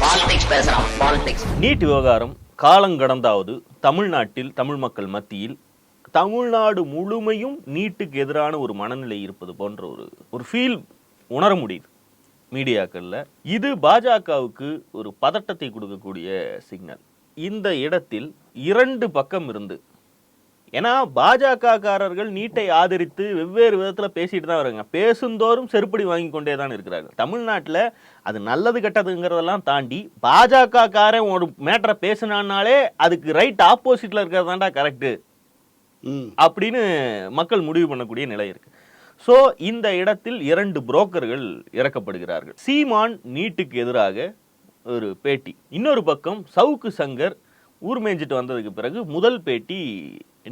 Politics பேசுறான். Politics NEET விவகாரம் காலங்கடந்தாவது தமிழ்நாட்டில் தமிழ் மக்கள் மத்தியில் தமிழ்நாடு முழுமையும் நீட்டுக்கு எதிரான ஒரு மனநிலை இருப்பது போன்ற ஒரு ஃபீல் உணர முடியுது மீடியாக்கள்ல. இது பாஜகவுக்கு ஒரு பதட்டத்தை கொடுக்கக்கூடிய சிக்னல். இந்த இடத்தில் இரண்டு பக்கம் இருந்து, ஏன்னா பாஜக காரர்கள் நீட்டை ஆதரித்து வெவ்வேறு விதத்துல பேசிட்டு தான் வராங்க. பேசுந்தோறும் செருப்படி வாங்கி கொண்டே தான் இருக்கிறார்கள். தமிழ்நாட்டில் அது நல்லது கெட்டதுங்கிறதெல்லாம் தாண்டி பாஜக காரன் ஒரு மேட்டரை பேசினாலே அதுக்கு ரைட் ஆப்போசிட்ல இருக்கிறதாண்டா கரெக்டு அப்படின்னு மக்கள் முடிவு பண்ணக்கூடிய நிலை இருக்கு. ஸோ இந்த இடத்தில் இரண்டு புரோக்கர்கள் இறக்கப்படுகிறார்கள். சீமான் நீட்டுக்கு எதிராக ஒரு பேட்டி, இன்னொரு பக்கம் சவுக்கு சங்கர் ஊர் மேய்ஞ்சிட்டு வந்ததுக்கு பிறகு முதல் பேட்டி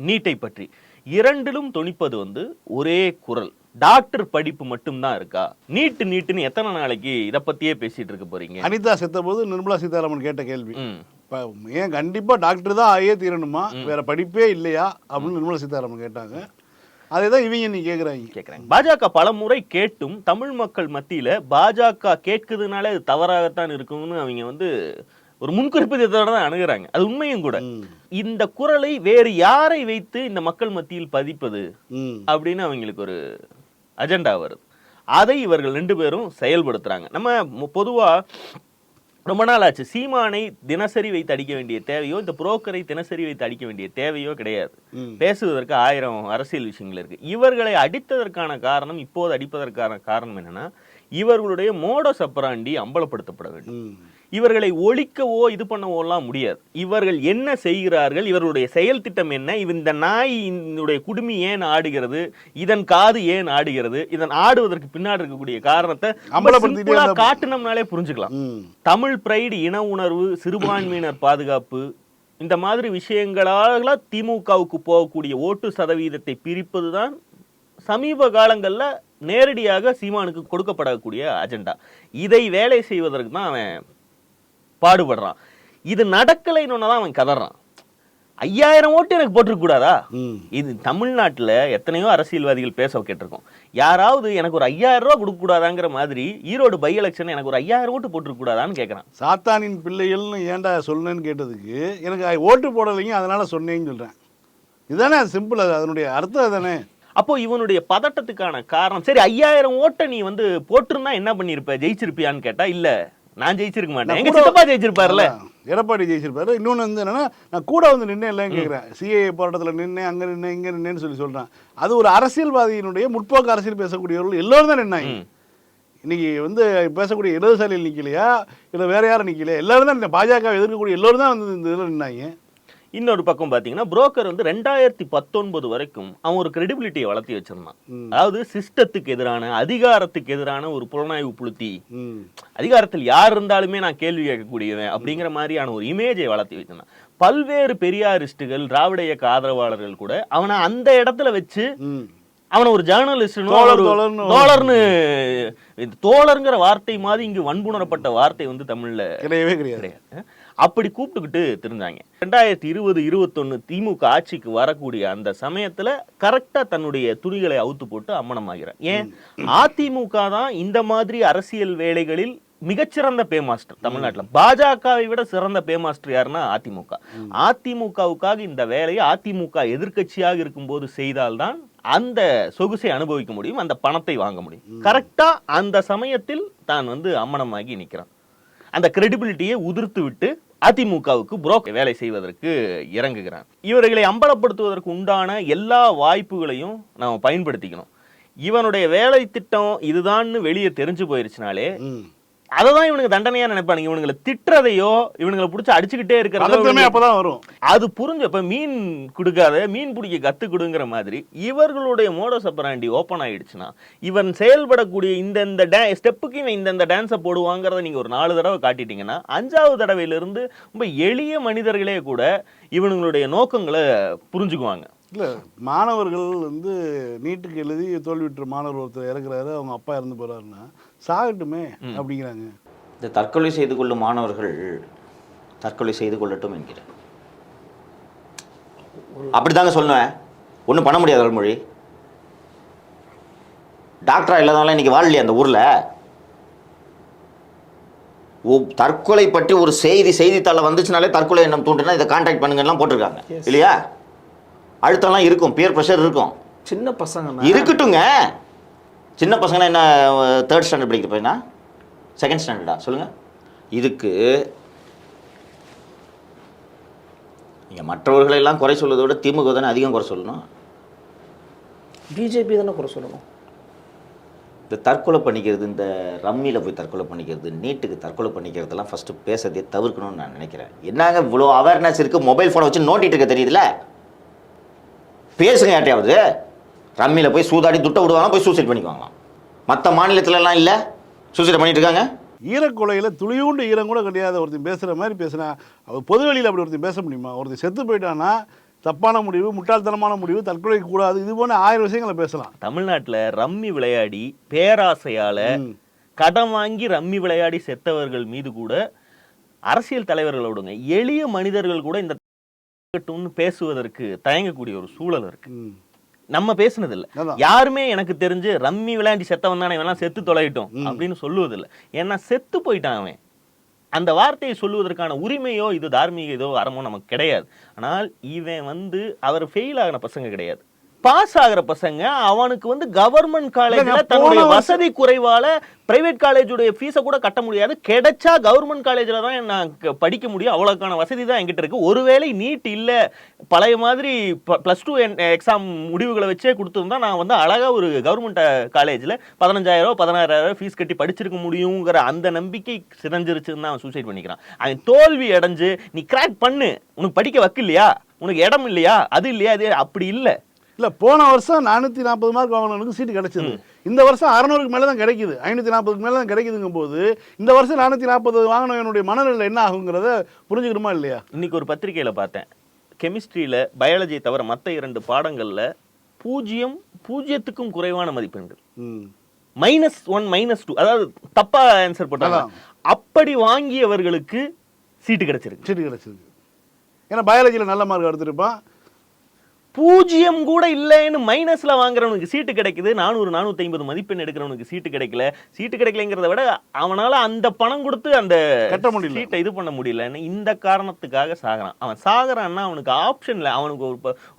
நீட்டை பற்றி. இரண்டிலும் தொனிப்பது ஒரே குரல். டாக்டர் படிப்பு மட்டும்தான் இருக்கா? நீட்டுன்னு எத்தனை நாளைக்கு இதை பத்தியே பேசிட்டு இருக்க போறீங்க? அனிதா செத்த போது நிர்மலா சீதாராமன் கேட்ட கேள்வி, ஏன் கண்டிப்பா டாக்டர் தான் ஆயே தீரணுமா, வேற படிப்பே இல்லையா அப்படின்னு நிர்மலா சீதாராமன் கேட்டாங்க. அதேதான் இவங்க நீ கேட்குறாங்க. பாஜக பல முறை கேட்டும் தமிழ் மக்கள் மத்தியில பாஜக கேட்குதுனாலே அது தவறாகத்தான் இருக்கும்னு அவங்க ஒரு முன்குறிப்பித்தோட தான் அணுகிறாங்க. அது உண்மையும் கூட. இந்த குரலை வேறு யாரை வைத்து இந்த மக்கள் மத்தியில் பதிப்பது அப்படின்னு அவங்களுக்கு ஒரு அஜெண்டா வருது. அதை இவர்கள் ரெண்டு பேரும் செயல்படுத்துறாங்க. நம்ம பொதுவா ரொம்ப நாள் ஆச்சு சீமானை தினசரி வைத்து அடிக்க வேண்டிய தேவையோ இந்த புரோக்கரை தினசரி வைத்து அடிக்க வேண்டிய தேவையோ கிடையாது. பேசுவதற்கு 1000 அரசியல் விஷயங்கள் இருக்கு. இவர்களை அடித்ததற்கான காரணம், இப்போது அடிப்பதற்கான காரணம் என்னன்னா, இவர்களுடைய மோடஸ் ஆப்பராண்டி அம்பலப்படுத்தப்பட வேண்டும். இவர்களை ஒழிக்கவோ இது பண்ணவோலாம் முடியாது. இவர்கள் என்ன செய்கிறார்கள், இவர்களுடைய செயல் திட்டம் என்ன, இந்த நாயினுடைய குடுமி ஏன் ஆடுகிறது, இதன் காது ஏன் ஆடுகிறது, இதன் ஆடுவதற்கு பின்னாடி இருக்கக்கூடிய காரணத்தை காட்டுனோம்னாலே புரிஞ்சுக்கலாம். தமிழ் பிரைடு, இன உணர்வு, சிறுபான்மையினர் பாதுகாப்பு, இந்த மாதிரி விஷயங்களால திமுகவுக்கு போகக்கூடிய ஓட்டு சதவீதத்தை பிரிப்பதுதான் சமீப காலங்கள்ல நேரடியாக சீமானுக்கு கொடுக்கப்படக்கூடிய அஜெண்டா. இதை வேலை செய்வதற்கு தான் அவன் பாடுபடுறான். இது நடக்கலைன்னு தான் அவன் கதறான். 5000 ஓட்டு எனக்கு போட்டிருக்க கூடாதா? இது தமிழ்நாட்டில் எத்தனையோ அரசியல்வாதிகள் பேச கேட்டிருக்கோம். யாராவது எனக்கு ஒரு 5000 ரூபா கொடுக்க கூடாதாங்கிற மாதிரி ஈரோடு பை எலெக்ஷன் எனக்கு ஒரு 5000 ஓட்டு போட்டிருக்க கூடாதான்னு கேட்கறான். சாத்தானின் பிள்ளைகள்னு ஏன்டா சொன்னேன்னு கேட்டதுக்கு எனக்கு ஓட்டு போடலைங்க அதனால சொன்னேன்னு சொல்றேன். இதுதானே சிம்பிள். அதனுடைய அர்த்தம் தானே. அப்போ இவனுடைய பதட்டத்துக்கான காரணம், சரி 5000 ஓட்டை நீ போட்டிருந்தா என்ன பண்ணிருப்ப, ஜெயிச்சிருப்பியான்னு கேட்டா இல்ல, நான் ஜெயிச்சிருக்க மாட்டேன். எங்க சித்தப்பா ஜெயிச்சிருப்பாருல, எடப்பாடி ஜெயிச்சிருப்பாரு. இன்னொன்னு என்னன்னா, நான் கூட நின்னேன் இல்லைன்னு கேட்கிறேன். சிஏ போராட்டத்தில் நின்னேன், அங்க நின்னேன், இங்க நின்னேன்னு சொல்றான். அது ஒரு அரசியல்வாதியினுடைய முற்போக்கு அரசியல் பேசக்கூடியவர்கள் எல்லோரும் தான் நின்னாங்க. இன்னைக்கு பேசக்கூடிய இடதுசாரியில் நிக்கலையா இல்ல வேற யாரும் நிக்கலையா, எல்லாரும் தான் பாஜக எதிர்க்கக்கூடிய எல்லோரும் தான் இந்த இதில் நின்னாங்க. இன்னொரு பக்கம் பாத்தீங்கன்னா, புரோக்கர் 2019 வரைக்கும் அவன் ஒரு கிரெடிபிலிட்டியை வளர்த்தி வச்சிருந்தான். அதாவது சிஸ்டத்துக்கு எதிரான, அதிகாரத்துக்கு எதிரான ஒரு புலனாய்வு புளுத்தி, அதிகாரத்தில் யார் இருந்தாலுமே நான் கேள்வி கேட்கக்கூடியவன் அப்படிங்கிற மாதிரியான ஒரு இமேஜை வளர்த்தி வச்சிருந்தான். பல்வேறு பெரியாரிஸ்டுகள், திராவிட இயக்க ஆதரவாளர்கள் கூட அவனை அந்த இடத்துல வச்சு அவனை ஒரு ஜேர்னலிஸ்ட், தோழர்ங்கிற வார்த்தை மாதிரி இங்கு வன்புணரப்பட்ட வார்த்தை தமிழ்ல கிடையவே கிடையாது. அப்படி கூப்பிட்டுக்கிட்டு தெரிஞ்சாங்க. 2020-21 திமுக ஆட்சிக்கு வரக்கூடிய அந்த சமயத்துல கரெக்டா தன்னுடைய துணிகளை அவுத்து போட்டு அம்மனமாகிறார். ஏன் அதிமுக தான் இந்த மாதிரி அரசியல் வேலைகளில் மிகச்சிறந்த பே மாஸ்டர் தமிழ்நாட்டில். பாஜகவை விட சிறந்த பே மாஸ்டர் யாருன்னா அதிமுக. அதிமுகவுக்காக இந்த வேலையை அதிமுக எதிர்கட்சியாக இருக்கும்போது செய்தால்தான் அந்த சொகுசை அனுபவிக்க முடியும், அந்த பணத்தை வாங்க முடியும். கரெக்டா அந்த சமயத்தில் தான் அம்மனமாகி நிற்கிறான். அந்த கிரெடிபிலிட்டியை உதிர்த்து விட்டு அதிமுகவுக்கு புரோக்கர் வேலை செய்வதற்கு இறங்குகிறான். இவர்களை அம்பலப்படுத்துவதற்கு உண்டான எல்லா வாய்ப்புகளையும் நாம பயன்படுத்திக்கணும். இவனுடைய வேலை திட்டம் இதுதான்னு வெளியே தெரிஞ்சு போயிருச்சுனாலே அததான் இவனுக்கு தண்டனையா நினைப்பானுங்க. இவனுங்களை திட்டுறதையோ இவனுங்களை பிடிச்சி அடிச்சுக்கிட்டே இருக்கிறதோ அப்பதான் வரும். அது புரிஞ்சு இப்ப மீன் கொடுக்காத மீன் பிடிக்க கத்து கொடுங்கிற மாதிரி இவர்களுடைய மோடஸ் ஆப்பராண்டி ஓப்பன் ஆயிடுச்சுன்னா, இவன் செயல்படக்கூடிய இந்த ஸ்டெப்புக்கு இவன் இந்த டான்ஸை போடுவாங்கிறத நீங்க ஒரு 4 தடவை காட்டிட்டீங்கன்னா 5வது தடவையிலிருந்து ரொம்ப எளிய மனிதர்களே கூட இவனுங்களுடைய நோக்கங்களை புரிஞ்சுக்குவாங்க. இல்லை, மாணவர்கள் நீட்டுக்கு எழுதி தோல்வியுற்ற மாணவர் ஒருத்தர் இறக்குறாரு, அவங்க அப்பா இறந்து போறாருன்னா சாகட்டுமே அப்படிங்கிறாங்க. இந்த தற்கொலை செய்து கொள்ளும் மாணவர்கள் தற்கொலை செய்து கொள்ளட்டும் என்கிறேன். அப்படிதாங்க சொல்லுவேன். ஒன்றும் பண்ண முடியாது. அருள்மொழி டாக்டரா இல்லாதனால இன்னைக்கு வாழலையே அந்த ஊரில். தற்கொலை பற்றி ஒரு செய்தித்தாள வந்துச்சுனாலே தற்கொலை எண்ணம் தூண்டுனா இதை கான்டாக்ட் பண்ணுங்கலாம் போட்டிருக்காங்க இல்லையா? அழுத்தம்லாம் இருக்கும், பியர் ப்ரெஷர் இருக்கும். சின்ன பசங்க இருக்கட்டுங்க. சின்ன பசங்களாம் என்ன 3rd ஸ்டாண்டர்ட் படிக்கிற பையனா 2nd ஸ்டாண்டர்டா சொல்லுங்க. இதுக்கு நீங்கள் மற்றவர்களை எல்லாம் குறை சொல்வதை விட திமுக தானே அதிகம் குறை சொல்லணும். பிஜேபி தானே குறை சொல்லணும். இந்த தற்கொலை பண்ணிக்கிறது, இந்த ரம்மியில் போய் தற்கொலை பண்ணிக்கிறது, நீட்டுக்கு தற்கொலை பண்ணிக்கிறதெல்லாம் ஃபஸ்ட்டு பேசுறதே தவிர்க்கணும்னு நான் நினைக்கிறேன். என்னங்க இவ்வளோ அவேர்னஸ் இருக்குது, மொபைல் ஃபோனை வச்சு நோண்டிட்டு இருக்க தெரியுதுல, பேசுங்க. யார்ட்டையாவது ரம்மியில் போய் சூதாடி துட்டை விடுவாங்க, போய் சூசைட் பண்ணிக்குவாங்களாம். மற்ற மாநிலத்திலலாம் இல்லை, சூசைட் பண்ணிட்டு இருக்காங்க. ஈரக்கொலையில் துளியூண்டு ஈரம் கூட கிடையாது. ஒருத்தன் பேசுகிற மாதிரி பேசுனா அவர் பொது வெளியில் அப்படி ஒருத்தன் பேச முடியுமா? ஒருத்தன் செத்து போயிட்டான்னா தப்பான முடிவு, முட்டாள்தனமான முடிவு, தற்கொலைக்கு கூடாது, இது போன 1000 விஷயங்களை பேசலாம். தமிழ்நாட்டில் ரம்மி விளையாடி பேராசையால கடன் வாங்கி ரம்மி விளையாடி செத்தவர்கள் மீது கூட அரசியல் தலைவர்களோடுங்க எளிய மனிதர்கள் கூட இந்த பேசுவதற்கு தயங்கக்கூடிய ஒரு சூழல் இருக்கு. நம்ம பேசுனது இல்ல, யாருமே எனக்கு தெரிஞ்சு ரம்மி விளையாடி செத்தவன் தானே இவெல்லாம் செத்து தொலையிட்டோம் அப்படின்னு சொல்லுவதில்லை. ஏன்னா செத்து போயிட்டான் அவன். அந்த வார்த்தையை சொல்லுவதற்கான உரிமையோ இது தார்மீக இதோ அறமோ நமக்கு கிடையாது. ஆனால் இவன் அவர் ஃபெயில் ஆகின பசங்க கிடையாது, பாஸ் ஆகிற பசங்க. அவனுக்கு கவர்மெண்ட் காலேஜ்ல தன்னுடைய வசதி குறைவால பிரைவேட் காலேஜுடைய ஃபீஸை கூட கட்ட முடியாது. கிடைச்சா கவர்மெண்ட் காலேஜில் தான் நான் படிக்க முடியும், அவ்வளோக்கான வசதி தான் என்கிட்ட இருக்கு. ஒருவேளை நீட் இல்லை, பழைய மாதிரி +2 எக்ஸாம் முடிவுகளை வச்சே கொடுத்துருந்தா நான் அழகா ஒரு கவர்மெண்ட் காலேஜில் 15,000 16,000 ஃபீஸ் கட்டி படிச்சிருக்க முடியுங்கிற அந்த நம்பிக்கை சிதைஞ்சிருச்சுன்னு தான் அவன் சூசைட் பண்ணிக்கிறான். அவன் தோல்வி அடைஞ்சு நீ கிராக் பண்ணு, உனக்கு படிக்க வைக்கலையா, உனக்கு இடம் இல்லையா, அது இல்லையா, அது அப்படி இல்லை. இல்லை, போன வருஷம் 440 மார்க் வாங்கினவனுக்கு சீட்டு கிடைச்சது. இந்த வருஷம் 600க்கு மேலே தான் கிடைக்குது, 540க்கு மேலே தான் கிடைக்குதுங்கும் போது இந்த வருஷம் 440 வாங்கினவனுடைய மனநிலை என்ன ஆகுங்கிறத புரிஞ்சுக்கணுமா இல்லையா? இன்னைக்கு ஒரு பத்திரிகையில் பார்த்தேன், கெமிஸ்ட்ரியில் பயாலஜியை தவிர மற்ற 2 பாடங்களில் 0க்கும் குறைவான மதிப்பெண்கள், -1 -2, அதாவது தப்பா ஆன்சர் போட்டாங்க. அப்படி வாங்கியவர்களுக்கு சீட்டு கிடைச்சிருக்கு. ஏன்னா பயாலஜியில் நல்ல மார்க் எடுத்துருப்பான். 0 கூட இல்லைன்னு மைனஸ்ல வாங்குறவனுக்கு சீட்டு கிடைக்குது, 400-450 மதிப்பெண் எடுக்கிறவனுக்கு சீட்டு கிடைக்கல. சீட்டு கிடைக்கலங்கிறத விட அவனால அந்த பணம் கொடுத்து அந்த சீட்டை இது பண்ண முடியலன்னு இந்த காரணத்துக்காக சாகுறான். அவன் சாகுறான்னா அவனுக்கு ஆப்ஷன் இல்லை. அவனுக்கு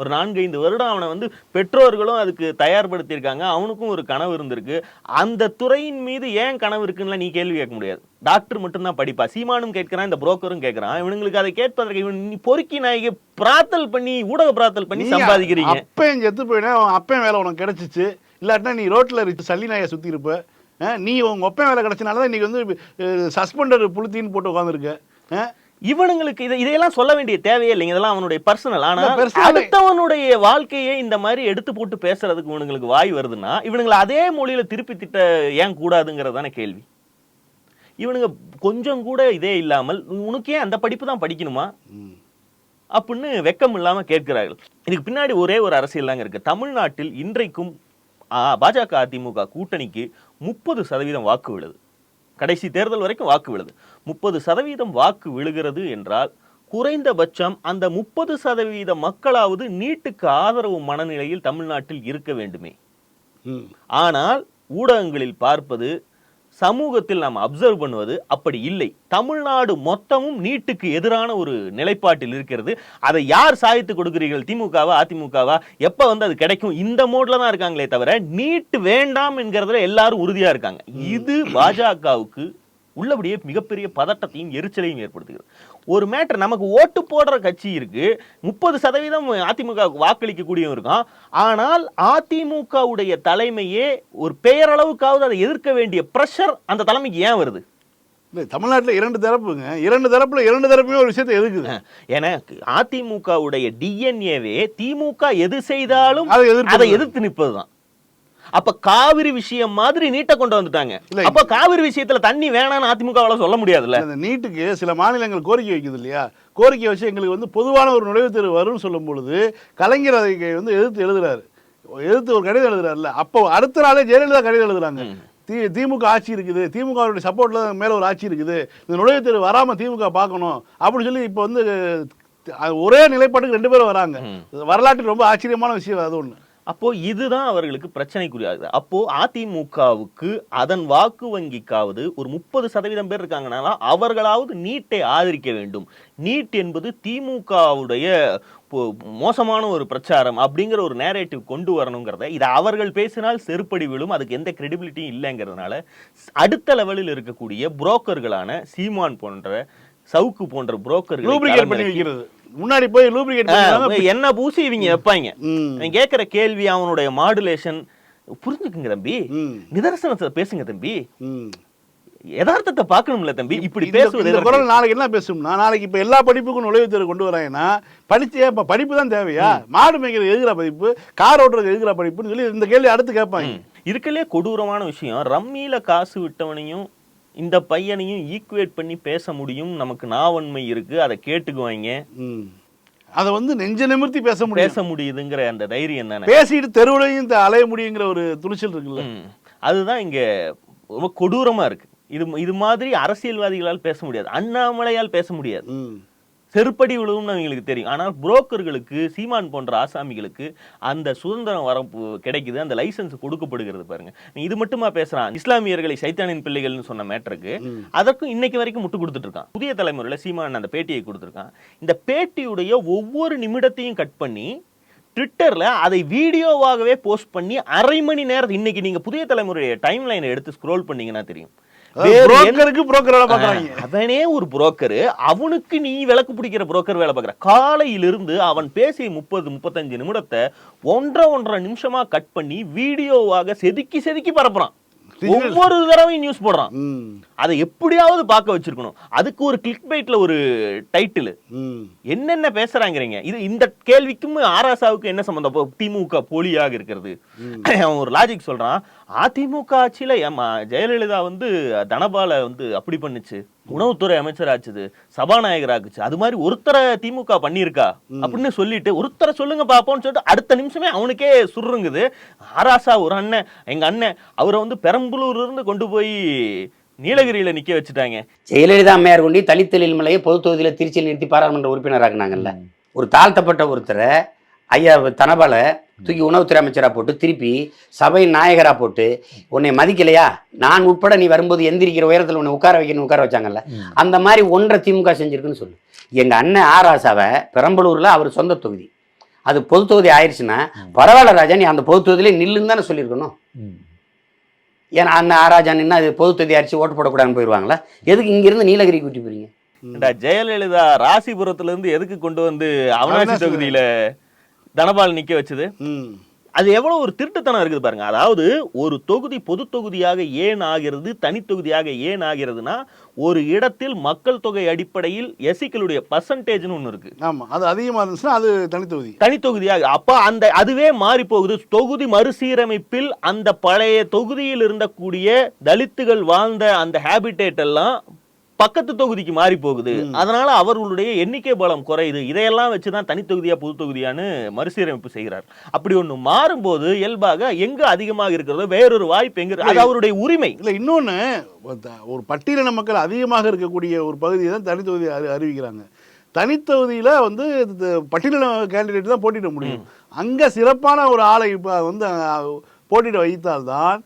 ஒரு 4-5 வருடம் அவனை பெற்றோர்களும் அதுக்கு தயார்படுத்தியிருக்காங்க. அவனுக்கும் ஒரு கனவு இருந்திருக்கு. அந்த துறையின் மீது ஏன் கனவு இருக்குன்னு நீ கேள்வி கேட்க முடியாது. டாக்டர் மட்டும்தான் படிப்பா, சீமானும் கேட்கிறான், இந்த புரோக்கரும் கேட்கிறான். இவனுங்களுக்கு அதை கேட்பதற்கு இவன் பொறுக்கி நாய்க்கு பிரார்த்தல் பண்ணி, ஊடக பிரார்த்தல் பண்ணி சம்பாதிக்கிறீங்க. அப்பயும் செத்து போயினா அப்பயும் வேலை உனக்கு கிடைச்சிச்சு, இல்லாட்டினா நீ ரோட்ல சல்லி நாயை சுத்தி இருப்ப. நீ உங்க ஒப்பன் வேலை கிடைச்சனாலதான் இன்னைக்கு சஸ்பெண்டர் புளுத்தின்னு போட்டு உட்காந்துருக்க. இவனுங்களுக்கு இதையெல்லாம் சொல்ல வேண்டிய தேவையே இல்லைங்க, இதெல்லாம் அவனுடைய பர்சனல். ஆனா அடுத்தவனுடைய வாழ்க்கையை இந்த மாதிரி எடுத்து போட்டு பேசுறதுக்கு இவனுங்களுக்கு வாய் வருதுன்னா இவனுங்களை அதே மொழியில திருப்பி திட்ட ஏன் கூடாதுங்கிறதான கேள்வி. இவனுங்க கொஞ்சம் கூட இதே இல்லாமல் உனக்கே அந்த படிப்பு தான் படிக்கணுமா அப்படின்னு வெக்கம் இல்லாம கேட்கிறார்கள். இதுக்கு பின்னாடி ஒரே ஒரு அரசியல் தாங்க இருக்கு. தமிழ்நாட்டில் இன்றைக்கும் பாஜக அதிமுக கூட்டணிக்கு 30% வாக்கு விழுது. கடைசி தேர்தல் வரைக்கும் வாக்கு விழுது. 30% வாக்கு விழுகிறது என்றால் குறைந்தபட்சம் அந்த 30% மக்களாவது நீட்டுக்கு ஆதரவு மனநிலையில் தமிழ்நாட்டில் இருக்க வேண்டுமே. ஆனால் ஊடகங்களில் பார்ப்பது, சமூகத்தில் நாம் அப்சர்வ் பண்ணுவது அப்படி இல்லை. தமிழ்நாடு மொத்தமும் நீட்டுக்கு எதிரான ஒரு நிலைப்பாட்டில் இருக்கிறது. அதை யார் சாதித்து கொடுக்கிறீர்கள், திமுகவா அதிமுகவா, எப்ப அது கிடைக்கும், இந்த மோட்ல தான் இருக்காங்களே தவிர நீட் வேண்டாம் என்கிறதுல எல்லாரும் உறுதியா இருக்காங்க. இது பாஜகவுக்கு உள்ளபடியே மிகப்பெரிய பதட்டத்தையும் எரிச்சலையும் ஏற்படுத்துகிறது. ஒரு மேட்டர், நமக்கு ஓட்டு போடுற கட்சி இருக்கு, 30% அதிமுக வாக்களிக்கக்கூடியவங்க இருக்கான். ஆனால் அதிமுகவுடைய தலைமையே ஒரு பெயரளவுக்காவது அதை எதிர்க்க வேண்டிய பிரஷர் அந்த தலைமைக்கு ஏன் வருது? தமிழ்நாட்டில் 2 தரப்புங்க, 2 தரப்புல 2 தரப்புமே ஒரு விஷயத்தை எதிர்க்குது. ஏன்னா அதிமுகவுடைய டிஎன்ஏவே திமுக எது செய்தாலும் அதை எதிர்த்து நிற்பதுதான். அப்ப காவிரி விஷயம் மாதிரி நீட்டை கொண்டு வந்துட்டாங்க. அப்ப காவிரி விஷயத்துல தண்ணி வேணாம்னு அதிமுகவால சொல்ல முடியாதுல்ல. நீட்டுக்கு சில மாநிலங்கள் கோரிக்கை வைக்குது இல்லையா, கோரிக்கை வச்சு எங்களுக்கு பொதுவான ஒரு நுழைவுத் தேர்வு வரும்னு சொல்லும் பொழுது கலைஞர் அதை எதிர்த்து எழுதுறாரு, எதிர்த்து ஒரு கடிதம் எழுதுறாருல்ல. அப்போ அடுத்த நாளே ஜெயலலிதா கடிதம் எழுதுறாங்க, திமுக ஆட்சி இருக்குது, திமுகவுடைய சப்போர்ட்ல மேல ஒரு ஆட்சி இருக்குது, இந்த நுழைவுத் தேர்வு வராம திமுக பார்க்கணும் அப்படின்னு சொல்லி இப்போ ஒரே நிலைப்பாட்டுக்கு 2 பேரும் வராங்க. வரலாற்றில் ரொம்ப ஆச்சரியமான விஷயம் அது ஒண்ணு. அப்போ இதுதான் அவர்களுக்கு பிரச்சனைக்குரியாது. அப்போ அதிமுகவுக்கு அதன் வாக்கு வங்கிக்காவது ஒரு 30% பேர் இருக்காங்கன்னா அவர்களாவது நீட்டை ஆதரிக்க வேண்டும். நீட் என்பது திமுகவுடைய மோசமான ஒரு பிரச்சாரம் அப்படிங்கிற ஒரு நேரேட்டிவ் கொண்டு வரணுங்கிறத இதை அவர்கள் பேசினால் செருப்படி விழும், அதுக்கு எந்த கிரெடிபிலிட்டியும் இல்லைங்கிறதுனால அடுத்த லெவலில் இருக்கக்கூடிய புரோக்கர்களான சீமான் போன்ற சவுக்கு போன்ற புரோக்கர்கள் முன்னாடி போய் லூப்ரிகேட் என்ன பூசி இவங்க வைப்பாங்க. கேட்கிற கேள்வி அவனுடைய மாடுலேஷன் புரிஞ்சுக்குங்க தம்பி, நிதர்சனத்தை பேசுங்க தம்பி, யதார்த்தத்தை பார்க்கணும்ல தம்பி. இப்படி பேசுவது நாளைக்கு என்ன பேசும்னா, நாளைக்கு இப்ப எல்லா படிப்புக்கும் நுழைவுத் தேர்வு கொண்டு வராங்கன்னா படிச்சே இப்ப படிப்பு தான் தேவையா, மாடு மேய்க்கிற எழுதுகிற படிப்பு, கார் ஓட்டுறது எழுதுகிற படிப்புன்னு சொல்லி இந்த கேள்வி அடுத்து கேட்பாங்க. இருக்கலே கொடூரமான விஷயம், ரம்மியில காசு விட்டவனையும் இந்த பையனையும் ஈக்குவேட் பண்ணி பேச முடியும், நமக்கு நாவன்மை இருக்கு, அதை கேட்டுக்குவாங்க, அதை வந்து நெஞ்ச நிமிர்த்தி பேச முடியுதுங்கிற அந்த தைரியம் தானே, பேசிட்டு தெருவுலையும் அலைய முடியுங்கிற ஒரு துணிச்சல் இருக்குல்ல, அதுதான் இங்க ரொம்ப கொடூரமா இருக்கு. இது மாதிரி அரசியல்வாதிகளால் பேச முடியாது, அண்ணாமலையால் பேச முடியாது, செருப்படி விழுவும்னு அவங்களுக்கு தெரியும். ஆனால் புரோக்கர்களுக்கு, சீமான் போன்ற ஆசாமிகளுக்கு அந்த சுதந்திரம் வர கிடைக்குது, அந்த லைசன்ஸ் கொடுக்கப்படுகிறது. பாருங்க, இது மட்டுமா பேசுறான், இஸ்லாமியர்களை சைத்தானின் பிள்ளைகள்னு சொன்ன மேட்டருக்கு அதற்கும் இன்னைக்கு வரைக்கும் முட்டு கொடுத்துட்டு இருக்கான். புதிய தலைமுறையில சீமான் அந்த பேட்டியை கொடுத்துருக்கான். இந்த பேட்டியுடைய ஒவ்வொரு நிமிடத்தையும் கட் பண்ணி ட்விட்டர்ல அதை வீடியோவாகவே போஸ்ட் பண்ணி அரை மணி நேரம், இன்னைக்கு நீங்க புதிய தலைமுறைய டைம் லைனை எடுத்து ஸ்க்ரோல் பண்ணீங்கன்னா தெரியும், அவனே ஒரு புரோக்கர், அவனுக்கு நீ விளக்கு பிடிக்கிற புரோக்கர் வேலை பார்க்கிற. காலையிலிருந்து அவன் பேசி 30-35 நிமிடத்தை 1.5 நிமிஷமா கட் பண்ணி வீடியோவாக செதுக்கி பரப்புறான். ஒவ்வொரு தடவையும் நியூஸ் போடுறான். அதை எப்படியாவது பார்க்க வச்சிருக்கணும். அதுக்கு ஒரு கிளிக் பைட்ல ஒரு டைட்டில், என்னென்ன பேசுறாங்கிறீங்க. இது இந்த கேள்விக்கும் ஆராசாவுக்கு என்ன சம்பந்தம்? திமுக போலியாக இருக்கிறது. அவன் ஒரு லாஜிக் சொல்றான், அதிமுக ஆட்சியில ஏமா ஜெயலலிதா வந்து தனபால வந்து அப்படி பண்ணுச்சு, உணவுத்துறை அமைச்சராச்சுது, சபாநாயகர் ஆக்குச்சு, அது மாதிரி ஒருத்தரை திமுக பண்ணியிருக்கா அப்படின்னு சொல்லிட்டு ஒருத்தரை சொல்லுங்க பாப்போம்னு சொல்லிட்டு அடுத்த நிமிஷமே அவனுக்கே சுருங்குது. ஆராசா ஒரு அண்ணன், எங்க அண்ணன், அவரை வந்து பெரம்பலூர்ல இருந்து கொண்டு போய் நீலகிரியில நிக்க வச்சுட்டாங்க. ஜெயலலிதா அம்மையார் கொண்டு தலித்தலில் மலையை பொது தொகுதியில திருச்சியில் நிறுத்தி பாராளுமன்ற உறுப்பினராக்குனாங்கல்ல. ஒரு தாழ்த்தப்பட்ட ஒருத்தரை ஐயா தனபால தூக்கி உணவுத்துறை அமைச்சரா போட்டு திருப்பி சபை நாயகரா போட்டு, உன்னை மதிக்கலையா, நான் உட்பட நீ வரும்போது எந்திரிக்கிற உயரத்தில் உன்னை உட்கார வைக்கணும் உட்கார வச்சாங்கல்ல, அந்த மாதிரி ஒன்றை திமுக செஞ்சிருக்குன்னு சொல்லு. எங்க அண்ணன் ஆராசாவை பெரம்பலூர்ல அவர் சொந்த தொகுதி, அது பொது தொகுதி ஆயிடுச்சுன்னா பரவாயில்ல ராஜா, நீ அந்த பொது தொகுதியிலே நில்லுன்னு தானே சொல்லியிருக்கணும். ஏன்னா அண்ணன் ஆராஜா நின்னா அது பொது தொகுதி ஆயிடுச்சு ஓட்டு போடக்கூடாதுன்னு போயிடுவாங்களா? எதுக்கு இங்கிருந்து நீலகிரி கூட்டி போறீங்க? ஜெயலலிதா ராசிபுரத்துல இருந்து எதுக்கு கொண்டு வந்து அவனாசி தொகுதியில தனபால் நிக்க வச்சது? அது எவ்வளவு ஒரு திருட்டுத்தனம் இருக்குது பாருங்க. அதாவது ஒரு தொகுதி பொது தொகுதியாக ஏன் ஆகிறது, தனித்தொகுதியாக ஏன் ஆகிறதுனா, ஒரு இடத்தில் மக்கள் தொகை அடிப்படையில் எஸ்சிக்களுடைய பர்சன்டேஜ்னு ஒண்ணு இருக்கு. ஆமா, அது அதிகமா இருந்துச்சுன்னா அது தனித்தொகுதியாக. அப்ப அந்த அதுவே மாறி போகுது. தொகுதி மறுசீரமைப்பில் அந்த பழைய தொகுதியில் இருந்தக்கூடிய தலித்துகள் வாழ்ந்த அந்த ஹேபிடேட் எல்லாம் பக்கத்து தொகுதிக்கு மாறி போகுது. அதனால அவர்களுடைய எண்ணிக்கை பலம் குறையுது. இதையெல்லாம் வச்சுதான் தனித்தொகுதியா புது தொகுதியான்னு மறுசீரமைப்பு செய்கிறார். அப்படி ஒண்ணு மாறும்போது இயல்பாக எங்க அதிகமாக இருக்கிறதோ வேறொரு வாய்ப்பு எங்க, அது அவருடைய உரிமை. இல்ல இன்னொன்னு, ஒரு பட்டியலின மக்கள் அதிகமாக இருக்கக்கூடிய ஒரு பகுதியை தான் தனித்தொகுதி அறிவிக்கிறாங்க. தனித்தொகுதியில வந்து பட்டியலின கேண்டிடேட் தான் போட்டியிட முடியும். அங்க சிறப்பான ஒரு ஆளை வந்து போட்டியிட வைத்தால்தான்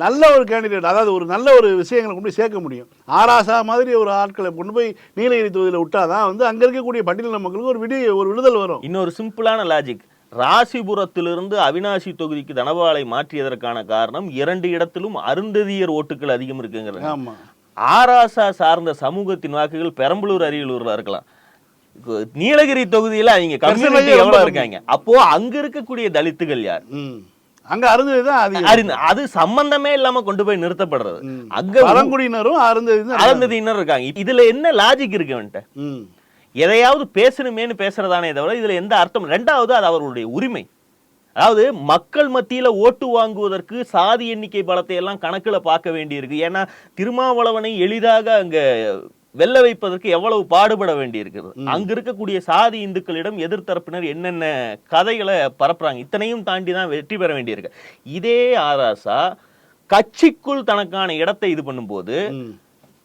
நல்ல ஒரு கேண்டிடேட், அதாவது ஒரு நல்ல ஒரு விஷயங்களை கொண்டு போய் சேர்க்க முடியும். ஆராசா மாதிரி ஒரு ஆட்களை கொண்டு போய் நீலகிரி தொகுதியில் விட்டாதான் வந்து அங்க இருக்கக்கூடிய பட்டியலின மக்களுக்கு ஒரு விடுதல் வரும். இன்னொரு சிம்பிளான லாஜிக், ராசிபுரத்திலிருந்து அவினாசி தொகுதிக்கு தனபாலை மாற்றியதற்கான காரணம் 2 இடத்திலும் அருந்ததியர் ஓட்டுகள் அதிகம் இருக்குங்கிறது. ஆமா, ஆராசா சார்ந்த சமூகத்தின் வாக்குகள் பெரம்பலூர் அரியலூர்ல இருக்கலாம், நீலகிரி தொகுதியில அவங்க கம்யூனிட்டி எவ்வளவு இருக்காங்க. அப்போ அங்க இருக்கக்கூடிய தலித்துகள் யார்? அங்க அது சம்பந்தமே இல்லாம கொண்டு போய் நிறுத்தப்படுறது. அங்க பழங்குடியினரும் அருந்ததியினர் இருக்காங்க. இதுல என்ன லாஜிக் இருக்கு? வந்துட்டு எதையாவது பேசணுமேனு பேசுறதானே தவிர இதுல எந்த அர்த்தம்? 2வது, அது அவர்களுடைய உரிமை. அதாவது மக்கள் மத்தியில ஓட்டு வாங்குவதற்கு சாதி எண்ணிக்கை பலத்தை எல்லாம் கணக்குல பார்க்க வேண்டியிருக்கு. ஏன்னா திருமாவளவனை எளிதாக அங்க வெல்ல வைப்பதற்கு எவ்வளவு பாடுபட வேண்டி இருக்கிறது. அங்க இருக்கக்கூடிய சாதி இந்துக்களிடம் எதிர்த்தரப்பினர் என்னென்ன கதைகளை பரப்புறாங்க, இத்தனையும் தாண்டி தான் வெற்றி பெற வேண்டியிருக்கு. இதே ஆராசா கட்சிக்குள் தனக்கான இடத்தை இது பண்ணும்போது,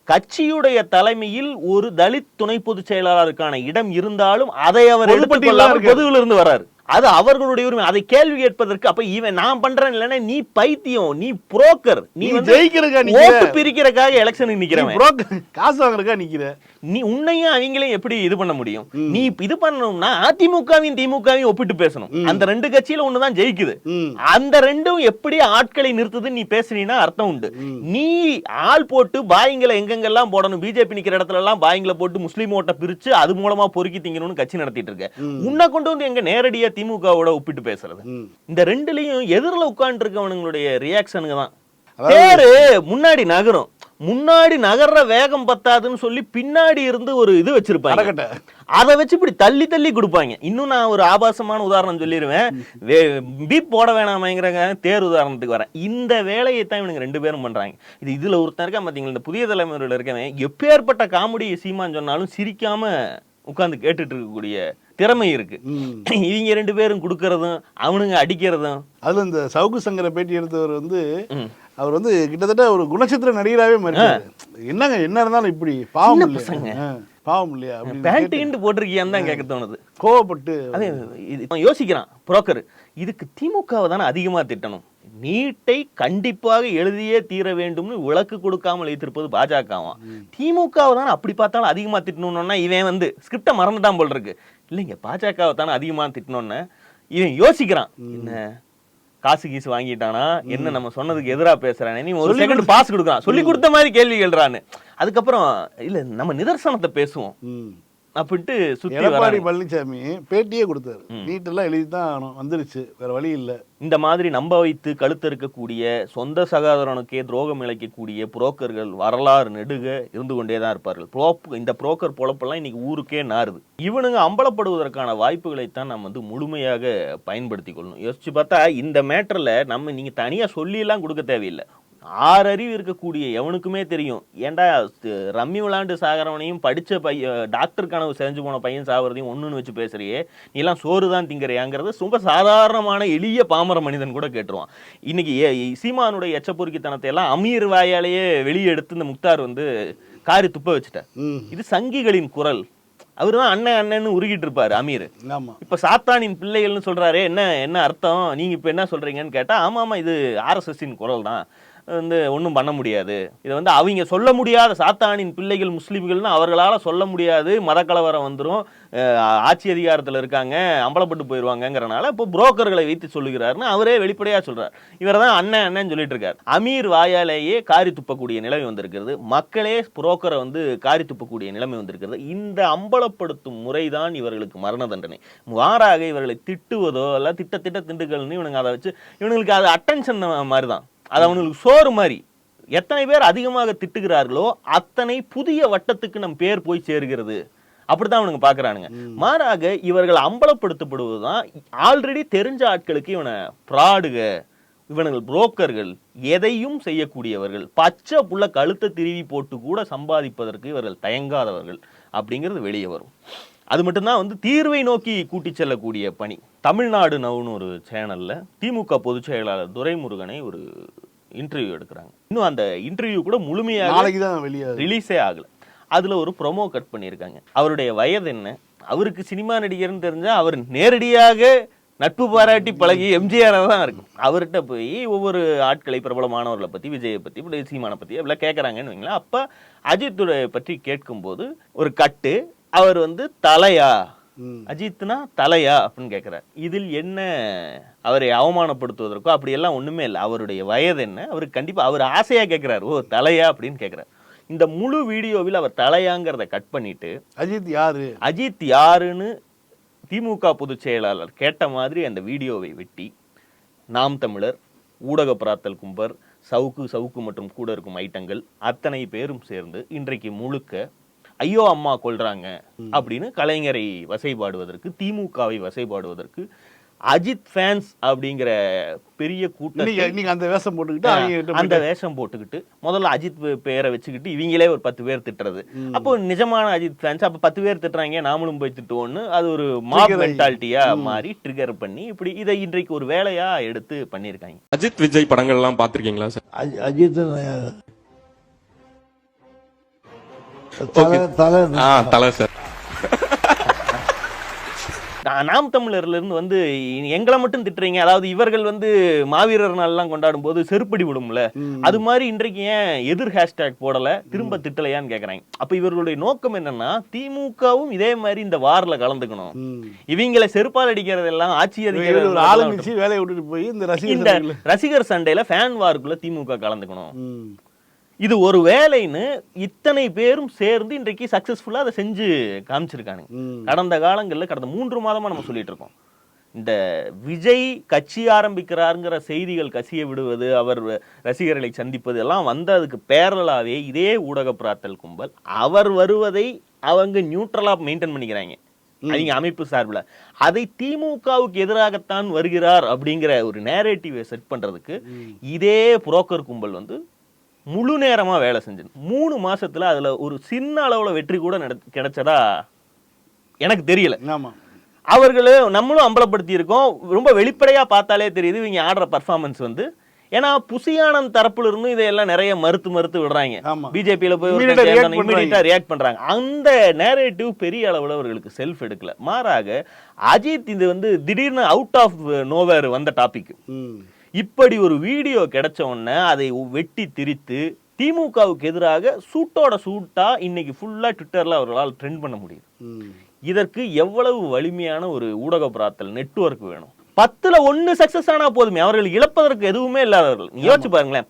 கட்சியுடைய தலைமையில் ஒரு தலித் துணை பொதுச் செயலாளருக்கான இடம் இருந்தாலும் அதை அவர் பொதுவில் இருந்து வர்றாரு. அது அவர்களுடைய உரிமை. அதை கேள்வி கேட்பதற்கு அப்ப இவன் நான் பண்றேன் இல்லைன்னா நீ பைத்தியம், நீ புரோக்கர், நீ வந்து ஜெயிக்கிறதுக்கா ஓட்டு பிரிக்கிறதுக்காக எலெக்ஷனுக்கு நிக்கிறவன், புரோக்கர் காசு வாங்குறதுக்கா நிக்கிற. நீ உன்னையும் அவங்களையும் எப்படி இது பண்ண முடியும்? நீ இது பண்ணணும்னா அதிமுகவையும் திமுகவையும் ஒப்பிட்டு பேசணும். அந்த ரெண்டு கட்சியில ஒண்ணுதான் ஜெயிக்குது. அந்த ரெண்டும் எப்படி ஆட்களை நிறுத்துதுன்னு நீ பேசுனீன்னா அர்த்தம் உண்டு. நீ ஆள் போட்டு பாயிங்களை எங்கெங்கெல்லாம் போடணும், பிஜேபி நிக்கிற இடத்துல எல்லாம் பாயிங்களை போட்டு முஸ்லீம் ஓட்டை பிரிச்சு அது மூலமா பொறுக்கி திங்கணும்னு கட்சி நடத்திட்டு இருக்க. உன்னை கொண்டு வந்து எங்க நேரடியா திமுகவோட ஒப்பிட்டு பேசுறது? இந்த ரெண்டுலயும் எதிரில உட்கார்ந்து இருக்கவனுங்களுடைய ரியாக்ஷனுக்கு தான் பேரு முன்னாடி நகரும். முன்னாடி நகர்ற வேகம் பத்தாதுன்னு சொல்லி பின்னாடி இருந்து ஒரு இது வச்சிருப்பாங்க, அதை வச்சு இப்படி தள்ளி தள்ளி கொடுப்பாங்க. இன்னும் நான் ஒரு ஆபாசமான உதாரணம் சொல்லிடுவேன், பீப் போட வேணாமேங்கிறாங்க, தேர் உதாரணத்துக்கு வரேன். இந்த வேலையை தான் இவனுங்க ரெண்டு பேரும் பண்றாங்க. இதுல ஒருத்தன் இருக்கா பாத்தீங்களா, இந்த புதிய தலைமுறையில் இருக்கவன் எப்பேற்பட்ட காமெடி சீமான் சொன்னாலும் சிரிக்காம உட்கார்ந்து கேட்டுட்டு இருக்கக்கூடிய திறமை இருக்கு. இவங்க ரெண்டு பேரும் கொடுக்கறதும் அவனுங்க அடிக்கிறதும். அதுல இந்த சவுக்கு சங்கரை பேட்டி எடுத்தவர் வந்து அவர் வந்து கிட்டத்தட்ட ஒரு குணச்சித்திர நடிகராகவே மாறிட்டாரு. என்னங்க என்ன இருந்தாலும் இப்படி பாவம் இல்லையா, பாவம் இல்லையா பேண்ட் போட்டிருக்கியான்னு தான் கேட்க தோணுது. கோவப்பட்டு அதே யோசிக்கிறான் புரோக்கர், இதுக்கு திமுகவை தானே அதிகமா திட்டணும், நீட்டை கண்டிப்பாக எழுதியே தீர வேண்டும்னு விளக்கு கொடுக்காமல் வைத்திருப்பது பாஜகவான், திமுகவை தானே அப்படி பார்த்தாலும் அதிகமா திட்டணும்னா இவன் வந்து ஸ்கிரிப்டை மறந்துட்டான் போல் இருக்கு. இல்லைங்க பாஜகவை தானே அதிகமா திட்டணும்னு இவன் யோசிக்கிறான். என்ன காசு கீசு வாங்கிட்டானா, என்ன நம்ம சொன்னதுக்கு எதிரா பேசுறானே, நீ ஒரு செகண்ட் பாஸ் கொடுக்குறான், சொல்லி கொடுத்த மாதிரி கேள்வி கேள்றான்னு. அதுக்கப்புறம் இல்ல நம்ம நிதர்சனத்தை பேசுவோம் அப்படின்ட்டு சுத்தி எடப்பாடி பழனிசாமி பேட்டியே கொடுத்தாரு, நீட்டெல்லாம் எழுதி தான் வந்துருச்சு, வேற வழி இல்லை. இந்த மாதிரி நம்ப வைத்து கழுத்து இருக்கக்கூடிய சொந்த சகோதரனுக்கே துரோகம் இழைக்கக்கூடிய புரோக்கர்கள் வரலாறு நெடுக இருந்து கொண்டே தான் இருப்பார்கள். இந்த புரோக்கர் பொழப்பெல்லாம் இன்னைக்கு ஊருக்கே நாறுது. இவனுங்க அம்பலப்படுவதற்கான வாய்ப்புகளைத்தான் நம்ம வந்து முழுமையாக பயன்படுத்தி கொள்ளணும். யோசிச்சு பார்த்தா இந்த மேட்டர்ல நீங்க தனியா சொல்லி எல்லாம் கொடுக்க தேவையில்லை. 6 அறிவு இருக்கக்கூடிய எவனுக்குமே தெரியும், ஏன்டா ரம்மி விளாண்டு சாகிறவனையும் படிச்ச டாக்டர் கனவு செஞ்சு போன பையன் சாகிறதையும் ஒண்ணுன்னு வச்சு பேசுறியே, நீ எல்லாம் சோறு தான் திங்கறியாங்கிறது ரொம்ப சாதாரணமான எளிய பாமர மனிதன் கூட கேட்டுருவான். இன்னைக்கு சீமானுடைய எச்சப்பொறுக்கித்தனத்தை எல்லாம் அமீர் வாயாலேயே வெளியே எடுத்து இந்த முக்தார் வந்து காரி துப்ப வச்சுட்டார். இது சங்கிகளின் குரல். அவருதான் அண்ணன் அண்ணன்னு உருகிட்டு இருப்பாரு அமீர். இப்ப சாத்தானின் பிள்ளைகள்னு சொல்றாரு, என்ன அர்த்தம், நீங்க இப்ப என்ன சொல்றீங்கன்னு கேட்டா, ஆமா இது RSSின் குரல் தான், வந்து ஒன்றும் பண்ண முடியாது, இதை வந்து அவங்க சொல்ல முடியாத சாத்தானின் பிள்ளைகள் முஸ்லீம்கள்னு அவர்களால் சொல்ல முடியாது, மதக்கலவரம் வந்துடும், ஆட்சி அதிகாரத்தில் இருக்காங்க, அம்பலப்பட்டு போயிடுவாங்கங்கிறனால இப்போ புரோக்கர்களை வைத்து சொல்லுகிறாருன்னு அவரே வெளிப்படையாக சொல்றார். இவர் தான் அண்ணன் சொல்லிட்டு இருக்காரு. அமீர் வாயாலேயே காரி துப்பக்கூடிய நிலைமை வந்திருக்கிறது, மக்களே புரோக்கரை வந்து காரி துப்பக்கூடிய நிலைமை வந்திருக்கிறது. இந்த அம்பலப்படுத்தும் முறைதான் இவர்களுக்கு மரண தண்டனை. மாறாக இவர்களை திட்டுவதோ அல்ல திட்ட திண்டுக்கள்னு இவனுங்க அதை வச்சு இவனுங்களுக்கு அது அட்டென்ஷன் மாதிரி தான், அது அவனுக்கு சோறு மாதிரி. எத்தனை பேர் அதிகமாக திட்டுகிறார்களோ அத்தனை புதிய வட்டத்துக்கு நம் பேர் போய் சேருகிறது. அப்படித்தான் அவனுங்க பாக்குறானுங்க. மாறாக இவர்கள் அம்பலப்படுத்தப்படுவதுதான் ஆல்ரெடி தெரிஞ்ச ஆட்களுக்கு இவனை பிராடுக, இவர்கள் புரோக்கர்கள், எதையும் செய்யக்கூடியவர்கள், பச்சை புள்ள கழுத்தை திருவி போட்டு கூட சம்பாதிப்பதற்கு இவர்கள் தயங்காதவர்கள் அப்படிங்கிறது வெளியே வரும். அது மட்டும்தான் வந்து தீர்வை நோக்கி கூட்டி செல்லக்கூடிய பணி. தமிழ்நாடு நவுன்னு ஒரு சேனல்ல திமுக பொதுச் செயலாளர் துரைமுருகனை ஒரு இன்டர்வியூ எடுக்கிறாங்க. இன்னும் அந்த இன்டர்வியூ கூட முழுமையாக ரிலீஸே ஆகல. அதுல ஒரு ப்ரோமோ கட் பண்ணியிருக்காங்க. அவருடைய வயது என்ன, அவருக்கு சினிமா நடிகர்னு தெரிஞ்சா அவர் நேரடியாக நட்பு பாராட்டி பழகி எம்ஜிஆர் தான் இருக்கும். அவர்கிட்ட போய் ஒவ்வொரு ஆட்களை பிரபலமானவர்களை பத்தி, விஜயை பத்தி, இப்படி சீமானை பத்தி அப்படிலாம் கேட்கறாங்கன்னு வைங்களேன். அப்ப அஜித்துடைய பற்றி கேட்கும்போது ஒரு கட்டு, அவர் வந்து தலையா, அஜித்னா தலையா அப்படின்னு கேட்கிறார். இதில் என்ன அவரை அவமானப்படுத்துவதற்கோ அப்படியெல்லாம் ஒண்ணுமே இல்லை. அவருடைய வயது என்ன, அவருக்கு கண்டிப்பா அவர் ஆசையா கேட்கிறார், ஓ தலையா அப்படின்னு கேட்கிறார். இந்த முழு வீடியோவில் அவர் தலையாங்கிறத கட் பண்ணிட்டு அஜித் யாருன்னு திமுக பொதுச் செயலாளர் கேட்ட மாதிரி அந்த வீடியோவை வெட்டி, நாம் தமிழர், ஊடகபராத்தல் கும்பர், சவுக்கு மற்றும் கூட இருக்கும் ஐட்டங்கள் அத்தனை பேரும் சேர்ந்து இன்றைக்கு முழுக்க ஐயோ அம்மா கொள்றாங்க அப்படின்னு கலைஞரை வசைபாடுவதற்கு, திமுகவை வசைபாடுவதற்கு அஜித் ஃபேன்ஸ் அப்படிங்கிற பெரிய கூட்டம் அந்த வேஷம் போட்டுக்கிட்டு முதல்ல அஜித் பேரை வச்சுக்கிட்டு இவங்களே ஒரு 10 பேர் திட்டுறது. அப்போ நிஜமான அஜித் ஃபேன்ஸ் அப்ப 10 பேர் திட்டுறாங்க, நாமளும் போய் திட்டுவோன்னு அது ஒரு மாப் மென்டாலிட்டியா மாறி ட்ரிகர் பண்ணி இப்படி இதை இன்றைக்கு ஒரு வேலையா எடுத்து பண்ணிருக்காங்க. அஜித் விஜய் படங்கள் எல்லாம் பாத்திருக்கீங்களா சார்? அஜித் தலை சார். நாம் தமிழர்ல இருந்து வந்து எங்களை மட்டும் திட்டுறீங்க, அதாவது இவர்கள் வந்து மாவீரர் நாள்லாம் கொண்டாடும் போது செருப்படி விடும்ல, அது மாதிரி இன்றைக்கு ஏன் எதிர் ஹேஷ்டேக் போடல, திரும்ப திட்டலையான்னு கேக்குறாங்க. அப்ப இவர்களுடைய நோக்கம் என்னன்னா திமுகவும் இதே மாதிரி இந்த வார்ல கலந்துக்கணும், இவங்களை செருப்பால் அடிக்கிறதெல்லாம் ஆட்சி அதிகாரம் வேலையை விட்டுட்டு போய் இந்த ரசிகர் சண்டையில ஃபேன் வார்க்குள்ள திமுக கலந்துக்கணும். இது ஒரு வேலைன்னு இத்தனை பேரும் சேர்ந்து இன்றைக்கு சக்சஸ்ஃபுல்லா அதை செஞ்சு காமிச்சிருக்கானுங்க. கடந்த காலங்களில் கடந்த 3 மாதமா நம்ம சொல்லிட்டு இருக்கோம், இந்த விஜய் கட்சி ஆரம்பிக்கிறாருங்கிற செய்திகள் கசிய விடுவது, அவர் ரசிகர்களை சந்திப்பது எல்லாம் வந்து அதுக்கு பேரலாவே இதே ஊடக பிராத்தல் கும்பல் அவர் வருவதை அவங்க நியூட்ரலா மெயின்டைன் பண்ணிக்கிறாங்க. அவங்க அமைப்பு சார்பில் அதை திமுகவுக்கு எதிராகத்தான் வருகிறார் அப்படிங்கிற ஒரு நேரேட்டிவை செட் பண்றதுக்கு இதே புரோக்கர் கும்பல் வந்து முழு நேரமா வேலை செஞ்சது. 3 மாசத்துல அதுல ஒரு சின்ன அளவுல வெற்றி கூட கிடைச்சதா எனக்கு தெரியல. அவர்களு நம்மளும் அம்பலப்படுத்தி இருக்கோம். ரொம்ப வெளிப்படையா பார்த்தாலே தெரியுது இவங்க ஆடுற பர்ஃபார்மன்ஸ் வந்து. ஏன்னா புசியானந்த் தரப்புல இருந்து இதையெல்லாம் நிறைய மறுத்து விடுறாங்க. பிஜேபியில போய் இமீடியட்டா ரியாக்ட் பண்றாங்க. அந்த நேரேட்டிவ் பெரிய அளவுல அவர்களுக்கு செல்ஃப் எடுக்கல. மாறாக அஜித் இது வந்து திடீர்னு அவுட் ஆஃப் நோவேர் வந்த டாபிக். இப்படி ஒரு வீடியோ கிடைச்ச உடனே அதை வெட்டி திரித்து திமுகவுக்கு எதிராக சூட்டோட சூட்டா இன்னைக்கு ஃபுல்லா ட்விட்டர்ல அவர்களால் ட்ரெண்ட் பண்ண முடியுது. இதற்கு எவ்வளவு வலிமையான ஒரு ஊடக பிராத்தல் நெட்வொர்க் வேணும். 10ல் 1 சக்சஸ் ஆனா போதுமே, அவர்கள் இழப்பதற்கு எதுவுமே இல்லாதவர்கள். யோசிச்சு பாருங்களேன்,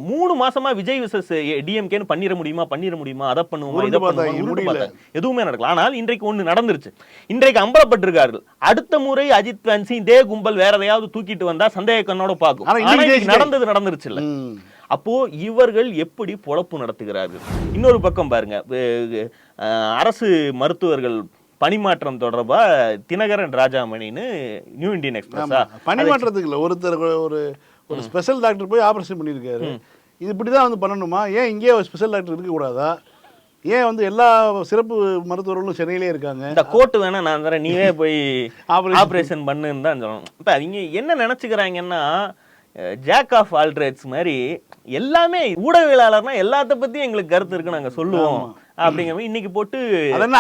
3 மாசமா விஜய் விசஸ் டிஎம்கேன்னு பண்ணிட முடியுமா, அதை பண்ணுவோமா, இதை பண்ணுவோம், எதுவுமே நடக்கல. ஆனால் இன்றைக்கு ஒண்ணு நடந்துருச்சு. இன்றைக்கு அம்பலப்பட்டிருக்கார்கள். அடுத்த முறை அஜித் ஃபேன்ஸ் இதே கும்பல் வேற எதையாவது தூக்கிட்டு வந்தா சந்தேக கண்ணோட பார்க்கும். நடந்துருச்சு இல்ல. அப்போ இவர்கள் எப்படி பொழப்பு நடத்துகிறார்கள்? இன்னொரு பக்கம் பாருங்க, அரசு மருத்துவர்கள் பணிமாற்றம் தொடர்பா தினகரன் ராஜாமணின்னு நியூ இந்தியன் எக்ஸ்பிரஸ் பணிமாற்றத்துக்கு இல்லை, ஒருத்தர் ஒரு ஸ்பெஷல் டாக்டர் போய் ஆபரேஷன் பண்ணியிருக்காரு. இது இப்படிதான் வந்து பண்ணணுமா? ஏன் இங்கே ஒரு ஸ்பெஷல் டாக்டர் இருக்கக்கூடாதா? ஏன் வந்து எல்லா சிறப்பு மருத்துவர்களும் சென்னையிலே இருக்காங்க? இந்த கோட்டு வேணா நான் தரேன், நீவே போய் ஆபரேஷன் பண்ணுன்னு தான் சொல்லணும். இப்போ அவங்க என்ன நினைச்சுக்கிறாங்கன்னா ஜாக் ஆஃப் ஆல் ட்ரேட்ஸ் மாதிரி எல்லாமே ஊடகவியலாளர்னா எல்லாத்த பத்தியும் எங்களுக்கு கருத்து இருக்கு, நாங்க சொல்லுவோம் அப்படிங்கிற இன்னைக்கு போட்டு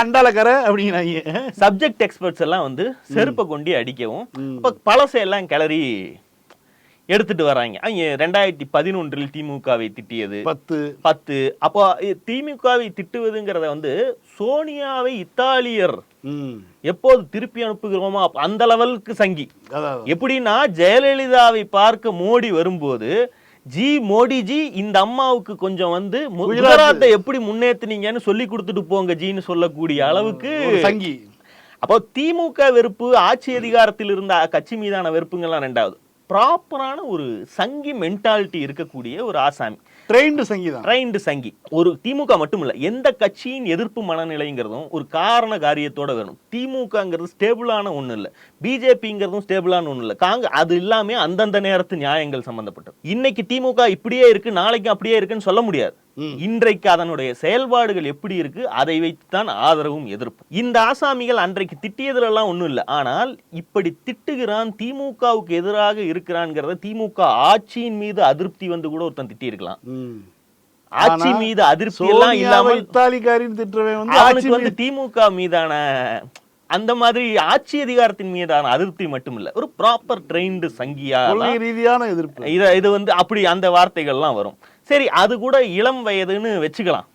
அண்டாலக்கரை அப்படிங்கிறாங்க. சப்ஜெக்ட் எக்ஸ்பர்ட்ஸ் எல்லாம் வந்து செருப்பை கொண்டு அடிக்கவும் இப்ப பழசையெல்லாம் கிளறி எடுத்துட்டு வராங்க. அவங்க 2011 திமுகவை திட்டியது 10. அப்போ திமுகவை திட்டுவதுங்கிறத வந்து சோனியாவை இத்தாலியர் எப்போது திருப்பி அனுப்புகிறோமா அந்த லெவலுக்கு சங்கி. எப்படின்னா ஜெயலலிதாவை பார்க்க மோடி வரும்போது மோடிஜி இந்த அம்மாவுக்கு கொஞ்சம் வந்து குஜராத்தை எப்படி முன்னேற்றினீங்கன்னு சொல்லி கொடுத்துட்டு போங்க ஜின்னு சொல்லக்கூடிய அளவுக்கு சங்கி. அப்போ திமுக வெறுப்பு, ஆட்சி அதிகாரத்தில் இருந்த கட்சி மீதான வெறுப்புங்கள்லாம் ரெண்டாவது. ப்ராப்பரான ஒரு சங்கி மென்டாலிட்டி இருக்கக்கூடிய ஒரு ஆசாமி, ட்ரெயின்டு சங்கி. ஒரு திமுக மட்டும் இல்ல, எந்த கட்சியின் எதிர்ப்பு மனநிலைங்கிறதும் ஒரு காரண காரியத்தோட வேணும். திமுகங்கிறது ஸ்டேபிளான ஒண்ணு இல்ல, பிஜேபிங்கிறதும் ஸ்டேபிளான ஒண்ணு இல்ல. அது எல்லாமே அந்தந்த நேரத்து நியாயங்கள் சம்பந்தப்பட்டது. இன்னைக்கு திமுக இப்படியே இருக்கு, நாளைக்கு அப்படியே இருக்குன்னு சொல்ல முடியாது. இன்றைக்கு அதனுடைய செயல்பாடுகள் எப்படி இருக்கு அதை வைத்துத்தான் ஆதரவும் எதிர்ப்பு. இந்த ஆசாமிகள் அன்றைக்கு திட்டியதுல எல்லாம் ஒண்ணும் இல்லை. ஆனால் இப்படி திட்டுகிறான், திமுகவுக்கு எதிராக இருக்கிறான்ங்கிறத திமுக ஆட்சியின் மீது அதிருப்தி வந்து கூட ஒருத்தன் திட்டி இருக்கலாம். ஆட்சி மீது அதிருப்தி எல்லாம் இல்லாமல் அவனுக்கு வந்து திமுக மீதான அந்த மாதிரி ஆட்சி அதிகாரத்தின் மீதான அதிருப்தி மட்டும் இல்ல, ஒரு ப்ராப்பர் ட்ரெயின்டு சங்கியா ரீதியான எதிர்ப்பு. இது வந்து அப்படி அந்த வார்த்தைகள்லாம் வரும். சரி, அது கூட இளம் வயதுன்னு வச்சுக்கலாம்,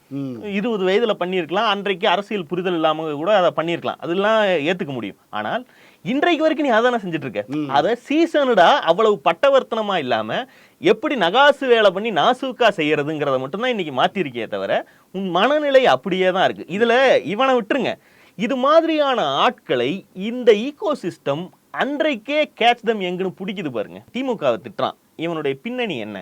20 வயதுல பண்ணியிருக்கலாம். அன்றைக்கு அரசியல் புரிதல் இல்லாம கூட அதை பண்ணியிருக்கலாம், அதெல்லாம் ஏத்துக்க முடியும். ஆனால் இன்றைக்கு வரைக்கும் நீ அதான செஞ்சுட்டு இருக்க. அதை சீசனுடா அவ்வளவு பட்டவர்த்தனமா இல்லாம எப்படி நகாசு வேலை பண்ணி நாசூக்கா செய்யறதுங்கிறத மட்டும்தான் இன்னைக்கு மாத்திருக்கே தவிர உன் மனநிலை அப்படியே தான் இருக்கு. இதுல இவனை விட்டுருங்க, இது மாதிரியான ஆட்களை இந்த ஈகோ சிஸ்டம் அன்றைக்கே கேட்ச் தம் எங்கன்னு பிடிக்குது பாருங்க. திமுகவை திட்டுறான், இவனுடைய பின்னணி என்ன,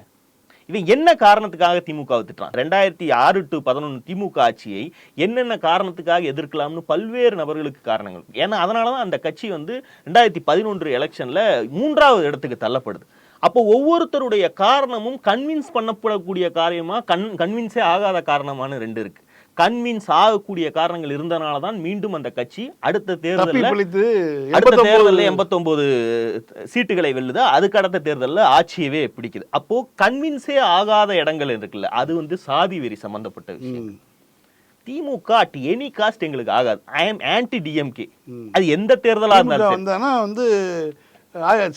இவன் என்ன காரணத்துக்காக திமுகவை திட்டுறான்? 2006 to 2011 திமுக ஆட்சியை என்னென்ன காரணத்துக்காக எதிர்க்கலாம்னு பல்வேறு நபர்களுக்கு காரணங்கள். ஏன்னா அதனாலதான் அந்த கட்சி வந்து 2011 எலெக்ஷன்ல 3வது இடத்துக்கு தள்ளப்படுது. அப்போ ஒவ்வொருத்தருடைய காரணமும் கன்வின்ஸ் பண்ணப்படக்கூடிய காரியமா, கன்வின்ஸே ஆகாத காரணமான 2 இருக்கு. கன்வின்ஸ் ஆகக்கூடிய காரணங்கள் இருந்தனாலதான் மீண்டும் அந்த கட்சி அடுத்த தேர்தலில் 89 சீட்டுகளை வெல்லுது. அதுக்கு அடுத்த தேர்தலில் ஆட்சியவே பிடிக்குது. அப்போ கன்வின்ஸே ஆகாத இடங்கள் இருக்குல்ல, அது வந்து சாதி வெறி சம்பந்தப்பட்ட விஷயம். திமுக அட் எனி காஸ்ட் எங்களுக்கு ஆகாது. I am anti DMK. அது எந்த தேர்தலா இருந்தாலும் வந்தானா வந்து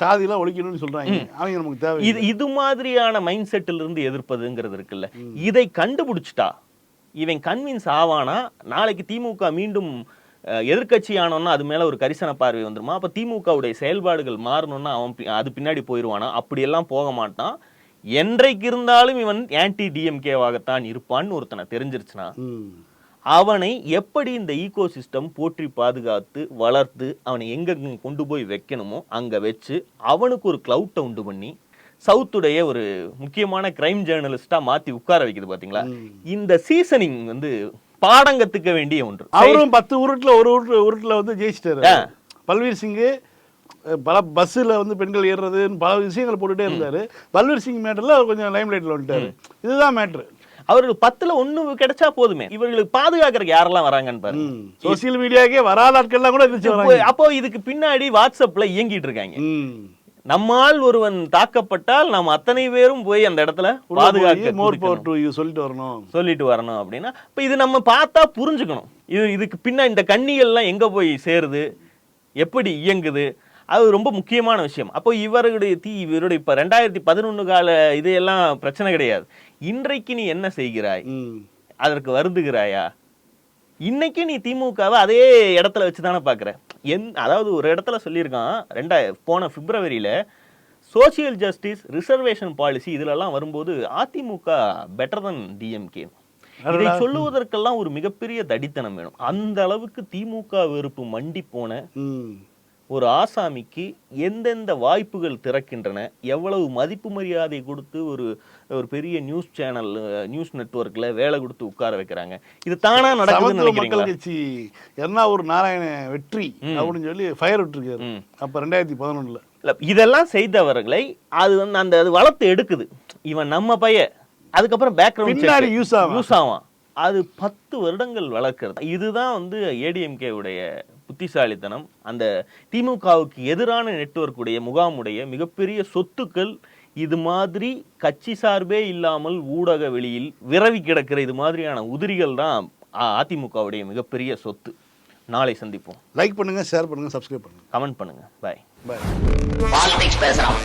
சாதியெல்லாம் ஒழிக்கணும்னு சொல்றாங்க. அவங்க நமக்கு தேவை. இது மாதிரியான மைண்ட் செட்டில் இருந்து எதிர்ப்பதுங்கிறது இருக்குல்ல, இதை கண்டுபிடிச்சிட்டா இவன் கன்வின்ஸ் ஆவானா? நாளைக்கு திமுக மீண்டும் எதிர்கட்சி ஆனோன்னா அது மேல ஒரு கரிசன பார்வை வந்துருமா? அப்ப திமுகவுடைய செயல்பாடுகள் மாறணும்னா அவன் அது பின்னாடி போயிடுவானா? அப்படியெல்லாம் போக மாட்டான். என்றைக்கு இருந்தாலும் இவன் ஆன்டி டிஎம்கேவாகத்தான் இருப்பான்னு ஒருத்தனை தெரிஞ்சிருச்சுன்னா அவனை எப்படி இந்த ஈகோ சிஸ்டம் போற்றி பாதுகாத்து வளர்த்து அவனை எங்க கொண்டு போய் வைக்கணுமோ அங்க வச்சு அவனுக்கு ஒரு கிளவுட்டை உண்டு பண்ணி சவுத்துடைய ஒரு முக்கியமான கிரைம் ஜேர்னலிஸ்டா மாத்தி உட்கார வைக்குது பாத்தீங்களா? இந்த சீசனிங் வந்து பாடங்கத்துக்க வேண்டிய ஒன்று. அவரும் 10 உருட்டுல ஒரு உருட்டுல வந்து ஜெயிச்சிட்டாரு. பல்வீர் சிங் பல பஸ்ஸில் வந்து பெண்கள் ஏறுறதுன்னு பல விஷயங்கள் போட்டுட்டே இருந்தாரு. பல்வீர் சிங் மேட்டர்ல கொஞ்சம் லைம் லைட்ல வந்துட்டாரு. இதுதான் மேட்ரு. அவர்கள் 10ல் 1 கிடைச்சா போதுமே. இவர்களுக்கு பாதுகாக்கிறதுக்கு யாரெல்லாம் வராங்கன்னு பாருங்க. சோசியல் மீடியாக்கே வராத ஆட்கள்லாம் கூட வராங்க. அப்போ இதுக்கு பின்னாடி வாட்ஸ்அப்ல இயங்கிட்டு இருக்காங்க. நம்மால் ஒருவன் தாக்கப்பட்டால் நாம் அத்தனை பேரும் போய் அந்த இடத்துல பாதுகாக்க சொல்லிட்டு வரணும் அப்படின்னா இப்ப இது நம்ம பார்த்தா புரிஞ்சுக்கணும். இதுக்கு பின்னா இந்த கண்ணிகள்லாம் எங்க போய் சேருது, எப்படி இயங்குது, அது ரொம்ப முக்கியமான விஷயம். அப்போ இவருடைய இப்ப 2011 கால இதையெல்லாம் பிரச்சனை கிடையாது. இன்றைக்கு நீ என்ன செய்கிறாய், அதற்கு வருந்துகிறாயா? இன்னைக்கு நீ திமுகவை அதே இடத்துல வச்சுதானே பாக்குற. அதாவது ஒரு இடத்துல சொல்லியிருக்கான் போன பிப்ரவரியில சோசியல் ஜஸ்டிஸ் ரிசர்வேஷன் பாலிசி இதுலலாம் வரும்போது அதிமுக பெட்டர் தன் டிஎம்கே. இதை சொல்லுவதற்கெல்லாம் ஒரு மிகப்பெரிய தடித்தனம் வேணும். அந்த அளவுக்கு திமுக வெறுப்பு மண்டி போன ஒரு ஆசாமிக்கு எந்தெந்த வாய்ப்புகள் திறக்கின்றன, எவ்வளவு மதிப்பு மரியாதை கொடுத்து ஒரு பெரிய நியூஸ் சேனல் நியூஸ் நெட்வொர்க்ல வேலை கொடுத்து உட்கார வைக்கிறாங்க. இது தானா நடக்குதுன்னு நினைக்கிறீங்களா? மக்கள் கட்சி எர்ணாவூர் நாராயண வெற்றி அப்படின்னு சொல்லி ஃபயர் விட்டுருக்காரு அப்ப 2011. இதெல்லாம் செய்தவர்களை அது வந்து அது வளர்த்து எடுக்குது. இவன் நம்ம பையன் அதுக்கப்புறம் பேக்ரவுண்ட் யூஸ் ஆவான். அது 10 வருடங்கள் வளர்க்கிறது. இதுதான் வந்து ஏடிஎம்கே உடைய புத்திசாலித்தனம். அந்த திமுகவுக்கு எதிரான நெட்வொர்க்குடைய முகாமுடைய மிகப்பெரிய சொத்துக்கள் இது மாதிரி கட்சி சார்பே இல்லாமல் ஊடக வெளியில் விரவி கிடக்கிற இது மாதிரியான உதிரிகள் தான் அதிமுகவுடைய மிகப்பெரிய சொத்து. நாளை சந்திப்போம். லைக் பண்ணுங்க, ஷேர் பண்ணுங்க, சப்ஸ்கிரைப் பண்ணுங்க, கமெண்ட் பண்ணுங்க. பாய். பாலிடிக்ஸ் பேசலாம்.